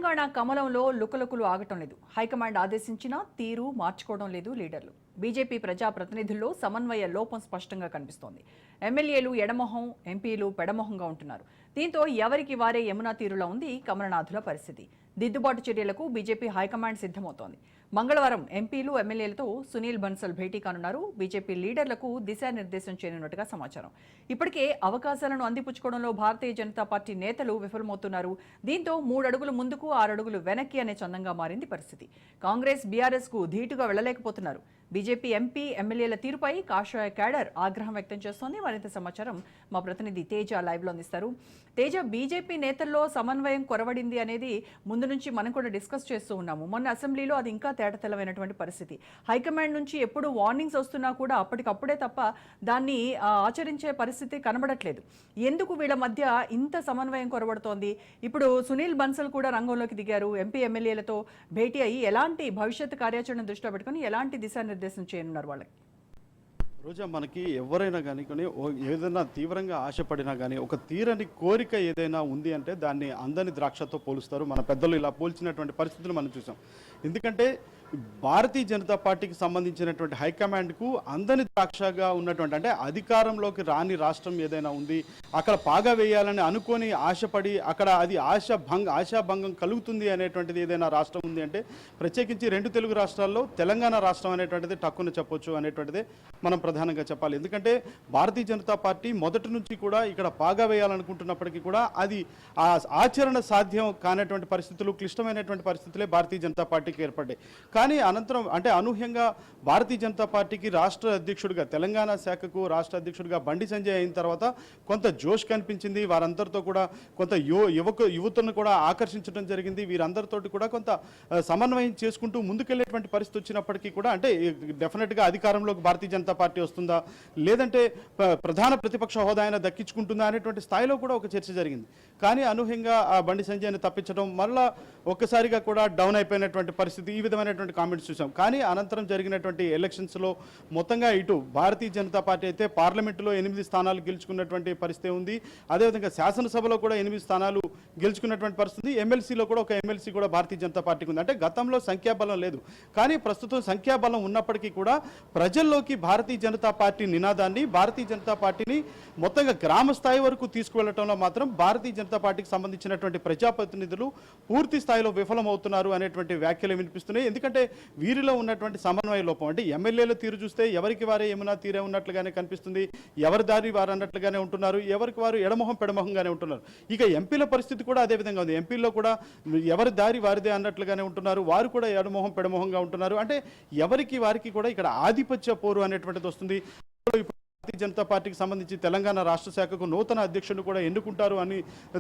తెలంగాణ కమలంలో లుకలుకులు ఆగటం లేదు. హైకమాండ్ ఆదేశించినా తీరు మార్చుకోవడం లేదు లీడర్లు. బీజేపీ ప్రజాప్రతినిధుల్లో సమన్వయ లోపం స్పష్టంగా కనిపిస్తోంది. ఎమ్మెల్యేలు ఎడమొహం, ఎంపీలు పెడమొహంగా ఉంటున్నారు. దీంతో ఎవరికి వారే యమునా తీరులా ఉంది కమలనాథుల పరిస్థితి. దిద్దుబాటు చర్యలకు బీజేపీ హైకమాండ్ సిద్ధమవుతోంది. మంగళవారం ఎంపీలు ఎమ్మెల్యేలతో సునీల్ బన్సల్ భేటీ కానున్నారు. బీజేపీ లీడర్లకు దిశానిర్దేశం చేయనున్నట్టుగా సమాచారం. ఇప్పటికే అవకాశాలను అందిపుచ్చుకోవడంలో భారతీయ జనతా పార్టీ నేతలు విఫలమవుతున్నారు. దీంతో 3 అడుగులు ముందుకు 6 అడుగులు వెనక్కి అనే చందంగా మారింది పరిస్థితి. కాంగ్రెస్ బీఆర్ఎస్ కు ధీటుగా వెళ్లలేకపోతున్నారు. బీజేపీ ఎంపీ ఎమ్మెల్యేల తీరుపై కాషాయ క్యాడర్ ఆగ్రహం వ్యక్తం చేస్తోంది. మరింత సమాచారం మా ప్రతినిధి తేజ లైవ్ లో అందిస్తారు. తేజ, బీజేపీ నేతల్లో సమన్వయం కొరవడింది అనేది ముందు నుంచి మనం కూడా డిస్కస్ చేస్తూ ఉన్నాము. మొన్న అసెంబ్లీలో అది ఇంకా తేటతెల్లమైనటువంటి పరిస్థితి. హైకమాండ్ నుంచి ఎప్పుడు వార్నింగ్స్ వస్తున్నా కూడా అప్పటికప్పుడే తప్ప దాన్ని ఆచరించే పరిస్థితి కనబడట్లేదు. ఎందుకు వీళ్ళ మధ్య ఇంత సమన్వయం కొరబడుతోంది? ఇప్పుడు సునీల్ బన్సల్ కూడా రంగంలోకి దిగారు. ఎంపీ ఎమ్మెల్యేలతో భేటీ అయ్యి ఎలాంటి భవిష్యత్ కార్యాచరణ దృష్టిలో పెట్టుకుని ఎలాంటి దిశానిర్దేశం చేయనున్నారు వాళ్ళకి? రోజా, మనకి ఎవరైనా కానీ ఏదైనా తీవ్రంగా ఆశపడినా కానీ ఒక తీరని కోరిక ఏదైనా ఉంది అంటే దాన్ని అందని ద్రాక్షతో పోలుస్తారు. మన పెద్దలు ఇలా పోల్చినటువంటి పరిస్థితులు మనం చూసాం. ఎందుకంటే భారతీయ జనతా పార్టీకి సంబంధించినటువంటి హైకమాండ్కు అందని ద్రాక్షగా ఉన్నటువంటి, అంటే అధికారంలోకి రాని రాష్ట్రం ఏదైనా ఉంది, అక్కడ పాగా వేయాలని అనుకొని ఆశపడి అక్కడ అది ఆశాభంగం కలుగుతుంది అనేటువంటిది ఏదైనా రాష్ట్రం ఉంది అంటే ప్రత్యేకించి 2 తెలుగు రాష్ట్రాల్లో తెలంగాణ రాష్ట్రం అనేటువంటిది టక్కున చెప్పొచ్చు అనేటువంటిది మనం ప్రధానంగా చెప్పాలి. ఎందుకంటే భారతీయ జనతా పార్టీ మొదటి నుంచి కూడా ఇక్కడ పాగా వేయాలనుకుంటున్నప్పటికీ కూడా అది ఆచరణ సాధ్యం కానటువంటి పరిస్థితులు, క్లిష్టమైనటువంటి పరిస్థితులే భారతీయ జనతా పార్టీకి ఏర్పడ్డాయి. కానీ అనంతరం అంటే అనూహ్యంగా భారతీయ జనతా పార్టీకి రాష్ట్ర అధ్యక్షుడిగా, తెలంగాణ శాఖకు రాష్ట్ర అధ్యక్షుడిగా బండి సంజయ్ అయిన తర్వాత కొంత జోష్ కనిపించింది. వారందరితో కూడా కొంత యువతను కూడా ఆకర్షించడం జరిగింది. వీరందరితోటి కూడా కొంత సమన్వయం చేసుకుంటూ ముందుకెళ్లేటువంటి పరిస్థితి వచ్చినప్పటికీ కూడా, అంటే డెఫినెట్గా అధికారంలోకి భారతీయ జనతా పార్టీ వస్తుందా, లేదంటే ప్రధాన ప్రతిపక్ష హోదా అయినా దక్కించుకుంటుందా అనేటువంటి స్థాయిలో కూడా ఒక చర్చ జరిగింది. కానీ అనూహ్యంగా ఆ బండి సంజయ్ని తప్పించడం, మళ్ళా ఒక్కసారిగా కూడా డౌన్ అయిపోయినటువంటి పరిస్థితి, ఈ విధమైనటువంటి కామెంట్స్ చూసాం. కానీ అనంతరం జరిగినటువంటి ఎలక్షన్స్లో మొత్తంగా ఇటు భారతీయ జనతా పార్టీ అయితే పార్లమెంటులో 8 స్థానాలు గెలుచుకున్నటువంటి పరిస్థితి ఉంది. అదేవిధంగా శాసనసభలో కూడా 8 స్థానాలు గెలుచుకున్నటువంటి పరిస్థితి. ఎమ్మెల్సీలో కూడా ఒక ఎమ్మెల్సీ కూడా భారతీయ జనతా పార్టీకి ఉంది. అంటే గతంలో సంఖ్యాబలం లేదు, కానీ ప్రస్తుతం సంఖ్యాబలం ఉన్నప్పటికీ కూడా ప్రజల్లోకి భారతీయ జనతా పార్టీ నినాదాన్ని, భారతీయ జనతా పార్టీని మొత్తంగా గ్రామ స్థాయి వరకు తీసుకువెళ్లడంలో మాత్రం భారతీయ జనతా పార్టీకి సంబంధించినటువంటి ప్రజాప్రతినిధులు పూర్తి స్థాయిలో విఫలమవుతున్నారు అనేటువంటి వ్యాఖ్యలు వినిపిస్తున్నాయి. ఎందుకంటే వీరిలో ఉన్నటువంటి సమన్వయ లోపం, అంటే ఎమ్మెల్యేల తీరు చూస్తే ఎవరికి వారే యమునా తీరే ఉన్నట్లుగానే కనిపిస్తుంది, ఎవరి దారి వారు అన్నట్లుగానే ఉంటున్నారు, ఎవరికి వారు ఎడమొహం పెడమొహంగానే ఉంటున్నారు. ఇక ఎంపీల పరిస్థితి కూడా అదే విధంగా ఉంది. ఎంపీల్లో కూడా ఎవరి దారి వారిదే అన్నట్లుగానే ఉంటున్నారు, వారు కూడా ఎడమొహం పెడమొహంగా ఉంటున్నారు. అంటే ఎవరికి వారికి కూడా ఇక్కడ ఆధిపత్య పోరు అనేటువంటిది వస్తుంది. భారతీయ జనతా పార్టీకి సంబంధించి తెలంగాణ రాష్ట్ర శాఖకు నూతన అధ్యక్షుడు కూడా ఎన్నుకుంటారు అని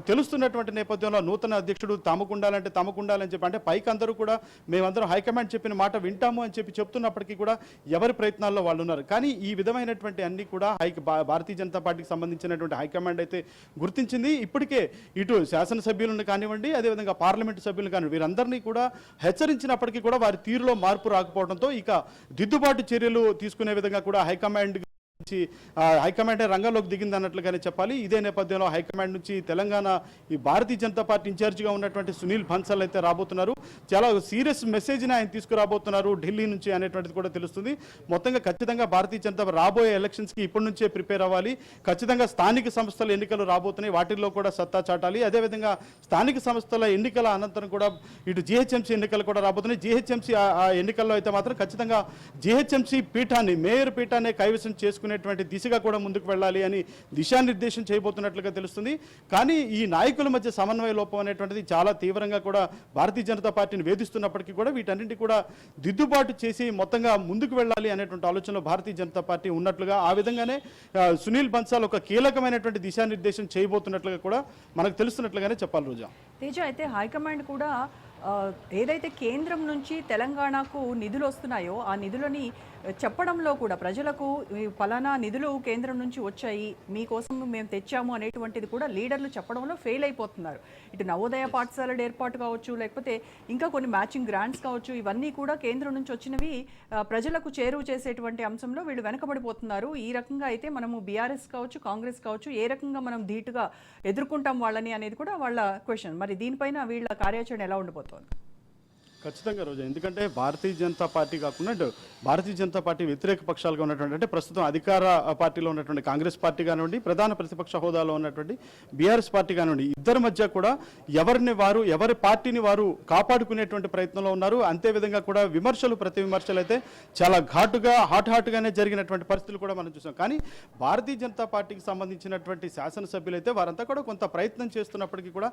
తెలుస్తున్నటువంటి నేపథ్యంలో నూతన అధ్యక్షుడు తమకుండాలని చెప్పి, అంటే పైకి అందరూ కూడా మేమందరం హైకమాండ్ చెప్పిన మాట వింటాము అని చెప్తున్నప్పటికీ కూడా ఎవరి ప్రయత్నాల్లో వాళ్ళు ఉన్నారు. కానీ ఈ విధమైనటువంటి అన్ని కూడా భారతీయ జనతా పార్టీకి సంబంధించినటువంటి హైకమాండ్ అయితే గుర్తించింది. ఇప్పటికే ఇటు శాసనసభ్యులను కానివ్వండి, అదేవిధంగా పార్లమెంటు సభ్యులను కానివ్వండి, వీరందరినీ కూడా హెచ్చరించినప్పటికీ కూడా వారి తీరులో మార్పు రాకపోవడంతో ఇక దిద్దుబాటు చర్యలు తీసుకునే విధంగా కూడా హైకమాండ్ రంగంలోకి దిగింది అన్నట్లుగానే చెప్పాలి. ఇదే నేపథ్యంలో హైకమాండ్ నుంచి తెలంగాణ ఈ భారతీయ జనతా పార్టీ ఇన్ఛార్జిగా ఉన్నటువంటి సునీల్ బన్సల్ అయితే రాబోతున్నారు. చాలా సీరియస్ మెసేజ్ని ఆయన తీసుకురాబోతున్నారు ఢిల్లీ నుంచి అనేటువంటిది కూడా తెలుస్తుంది. మొత్తంగా ఖచ్చితంగా భారతీయ జనతా రాబోయే ఎలక్షన్స్కి ఇప్పటి నుంచే ప్రిపేర్ అవ్వాలి. ఖచ్చితంగా స్థానిక సంస్థల ఎన్నికలు రాబోతున్నాయి, వాటిల్లో కూడా సత్తా చాటాలి. అదేవిధంగా స్థానిక సంస్థల ఎన్నికల అనంతరం కూడా ఇటు జీహెచ్ఎంసీ ఎన్నికలు కూడా రాబోతున్నాయి. జీహెచ్ఎంసీ ఎన్నికల్లో అయితే మాత్రం ఖచ్చితంగా జీహెచ్ఎంసీ పీఠాన్ని, మేయర్ పీఠాన్ని కైవసం చేసుకునేటువంటి దిశగా కూడా ముందుకు వెళ్ళాలి అని దిశానిర్దేశం చేయబోతున్నట్లుగా తెలుస్తుంది. కానీ ఈ నాయకుల మధ్య సమన్వయ లోపం అనేటువంటిది చాలా తీవ్రంగా కూడా భారతీయ జనతా పార్టీని వేధిస్తున్నప్పటికీ కూడా వీటన్నింటి కూడా దిద్దుబాటు చేసి మొత్తంగా ముందుకు వెళ్ళాలి అనేటువంటి ఆలోచనలో భారతీయ జనతా పార్టీ ఉన్నట్లుగా, ఆ విధంగానే సునీల్ బన్సల్ ఒక కీలకమైనటువంటి దిశానిర్దేశం చేయబోతున్నట్లుగా కూడా మనకు తెలుస్తున్నట్లుగానే చెప్పాలి. రోజా, తేజ, అయితే హైకమాండ్ కూడా ఏదైతే కేంద్రం నుంచి తెలంగాణకు నిధులు వస్తున్నాయో ఆ నిధులని చెప్పడంలో కూడా ప్రజలకు ఈ ఫలానా నిధులు కేంద్రం నుంచి వచ్చాయి మీకోసం మేము తెచ్చాము అనేటువంటిది కూడా లీడర్లు చెప్పడంలో ఫెయిల్ అయిపోతున్నారు. ఇటు నవోదయ పాఠశాలల ఏర్పాటు కావచ్చు, లేకపోతే ఇంకా కొన్ని మ్యాచింగ్ గ్రాంట్స్ కావచ్చు, ఇవన్నీ కూడా కేంద్రం నుంచి వచ్చినవి ప్రజలకు చేరువ చేసేటువంటి అంశంలో వీళ్ళు వెనకబడిపోతున్నారు. ఈ రకంగా అయితే మనము బీఆర్ఎస్ కావచ్చు, కాంగ్రెస్ కావచ్చు, ఏ రకంగా మనం ధీటుగా ఎదుర్కొంటాం వాళ్ళని అనేది కూడా వాళ్ళ క్వశ్చన్. మరి దీనిపైన వీళ్ళ కార్యాచరణ ఎలా ఉండబోతోంది? ఖచ్చితంగా రోజా, ఎందుకంటే భారతీయ జనతా పార్టీ కాకుండా ఇటు భారతీయ జనతా పార్టీ వ్యతిరేక పక్షాలుగా ఉన్నటువంటి అంటే ప్రస్తుతం అధికార పార్టీలో ఉన్నటువంటి కాంగ్రెస్ పార్టీ కానివ్వండి, ప్రధాన ప్రతిపక్ష హోదాలో ఉన్నటువంటి బీఆర్ఎస్ పార్టీ కానివ్వండి, ఇద్దరి మధ్య కూడా ఎవరి పార్టీని వారు కాపాడుకునేటువంటి ప్రయత్నంలో ఉన్నారు. అంతేవిధంగా కూడా ప్రతి విమర్శలు అయితే చాలా హాట్గానే జరిగినటువంటి పరిస్థితులు కూడా మనం చూసాం. కానీ భారతీయ జనతా పార్టీకి సంబంధించినటువంటి శాసనసభ్యులు అయితే వారంతా కూడా కొంత ప్రయత్నం చేస్తున్నప్పటికీ కూడా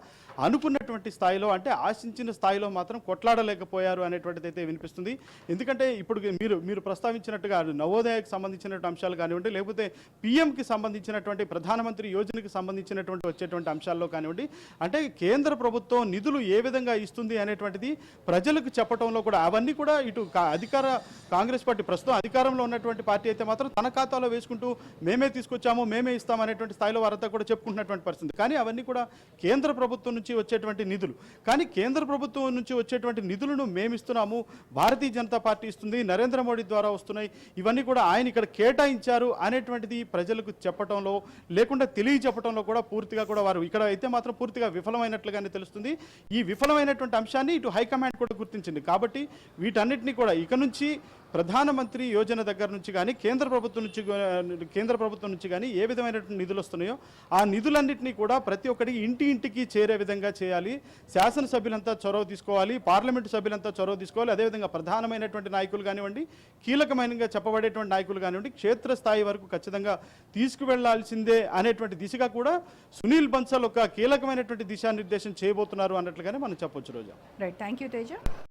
అనుకున్నటువంటి స్థాయిలో అంటే ఆశించిన స్థాయిలో మాత్రం కొట్లాడలేకపోయారు అనేటువంటిది అయితే వినిపిస్తుంది. ఎందుకంటే ఇప్పుడు మీరు ప్రస్తావించినట్టుగా నవోదయకు సంబంధించినటువంటి అంశాలు కానివ్వండి, లేకపోతే పిఎంకి సంబంధించినటువంటి ప్రధానమంత్రి యోజనకి సంబంధించినటువంటి వచ్చేటువంటి అంశాల్లో కానివ్వండి, అంటే కేంద్ర ప్రభుత్వం నిధులు ఏ విధంగా ఇస్తుంది అనేటువంటిది ప్రజలకు చెప్పడంలో కూడా అవన్నీ కూడా ఇటు అధికార కాంగ్రెస్ పార్టీ ప్రస్తుతం అధికారంలో ఉన్నటువంటి పార్టీ అయితే మాత్రం తన ఖాతాలో వేసుకుంటూ మేమే తీసుకొచ్చాము, మేమే ఇస్తాం అనేటువంటి స్థాయిలో వారంతా కూడా చెప్పుకుంటున్నటువంటి పరిస్థితి. కానీ అవన్నీ కూడా కేంద్ర ప్రభుత్వం నుంచి వచ్చేటువంటి నిధులు. కానీ కేంద్ర ప్రభుత్వం నుంచి వచ్చేటువంటి నిధులను మేమిస్తున్నాము, భారతీయ జనతా పార్టీ ఇస్తుంది, నరేంద్ర మోడీ ద్వారా వస్తున్నాయి, ఇవన్నీ కూడా ఆయన ఇక్కడ కేటాయించారు అనేటువంటిది ప్రజలకు చెప్పడంలో లేకుండా తెలియచెప్పడంలో కూడా పూర్తిగా కూడా వారు ఇక్కడ అయితే మాత్రం పూర్తిగా విఫలమైనట్లుగానే తెలుస్తుంది. ఈ విఫలమైనటువంటి అంశాన్ని ఇటు హైకమాండ్ కూడా గుర్తించింది. కాబట్టి వీటన్నిటినీ కూడా ఇక నుంచి ప్రధానమంత్రి యోజన దగ్గర నుంచి కానీ కేంద్ర ప్రభుత్వం నుంచి కానీ ఏ విధమైనటువంటి నిధులు వస్తున్నాయో ఆ నిధులన్నింటినీ కూడా ప్రతి ఒక్కటి ఇంటికి చేరే విధంగా చేయాలి. శాసనసభ్యులంతా చొరవ తీసుకోవాలి, పార్లమెంటు సభ్యులంతా చొరవ తీసుకోవాలి. అదేవిధంగా ప్రధానమైనటువంటి నాయకులు కానివ్వండి, కీలకమైనగా చెప్పబడేటువంటి నాయకులు కానివ్వండి, క్షేత్రస్థాయి వరకు ఖచ్చితంగా తీసుకువెళ్లాల్సిందే అనేటువంటి దిశగా కూడా సునీల్ బన్సల్ ఒక కీలకమైనటువంటి దిశానిర్దేశం చేయబోతున్నారు అన్నట్లుగానే మనం చెప్పొచ్చు Roja. Right, thank you Teja.